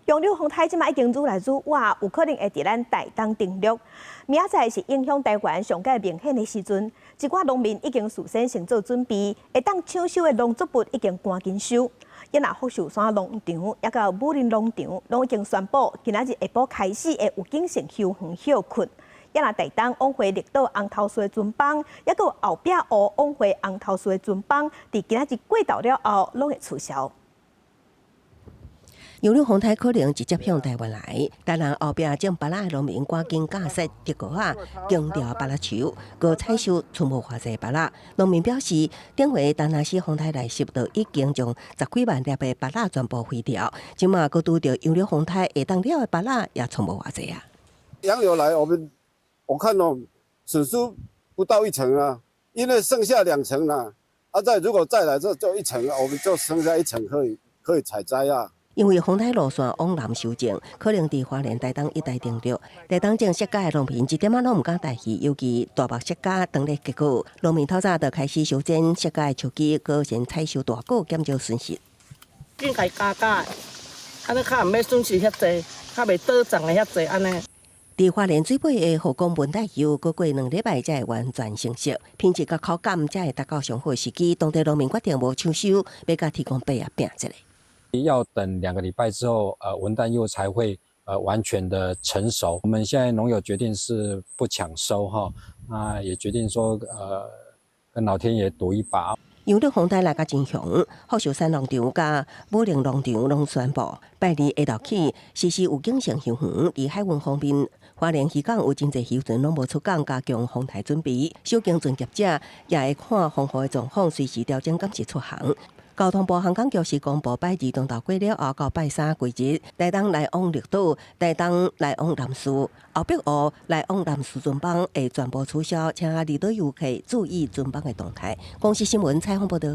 洋流风台即马已经愈来愈晚，有可能会伫咱台东登陆。明仔载是影响台湾上界明显的时阵，一寡农民已经事先先做准备，会当抢收的农作物已经赶紧收。也那福寿山农场，也到武林农场，拢已经宣布，今仔日下晡开始会有警性休园休困。也那台东往回绿岛红头树的船帮，也有后壁湖往回红头树的船帮，伫今仔日过到了后，拢会取消。洋流风台可能直接向台湾来，台南后壁种芭乐的农民赶紧架设竹篙啊，强调芭乐树，搁采收出无偌济芭乐。农民表示，顶回台南市风台来时都已经将10几万粒的芭乐全部毁掉，即马搁拄着洋流风台下当了的芭乐也出无偌济啊。洋流来，我看哦，损失不到1成啊，因为剩下2成啦。如果再来，这就1成啊，我们就剩下1成可以采摘啊。因为风台路线往南修正，可能伫花莲、台东一带登陆。台东种雪茄的农民一点仔拢唔敢带去，尤其大目雪茄当日结果，农民透早就开始修剪雪茄的树枝，搁先采收大果，减少损失。紧家加的，安尼较唔要损失遐济，较袂倒涨的遐济安尼。伫花莲水尾的护工文带油，过2礼拜才会完全成熟，品质甲口感才会达到上好的时机。当地农民决定无抢收，要甲提供白也拼一下。要等2个礼拜之后，文旦柚才会完全的成熟。我们现在农友决定是不抢收哈，也决定说跟老天爷赌一把。洋流风台来甲真凶，福寿山农场甲武陵农场拢宣布，拜二下昼起实施有警性休园。伫海运方面，花莲渔港有真侪渔船拢无出港，加强风台准备。小型船业者也会看风雨的状况，随时调整敢是出航。交通部航港局是公布拜二中昼过了后到拜3几日，台东来往绿岛、台东来往南屿、后壁湖来往南屿船帮会全部取消，请离岛游客注意船帮的动态。公司新闻采访报道。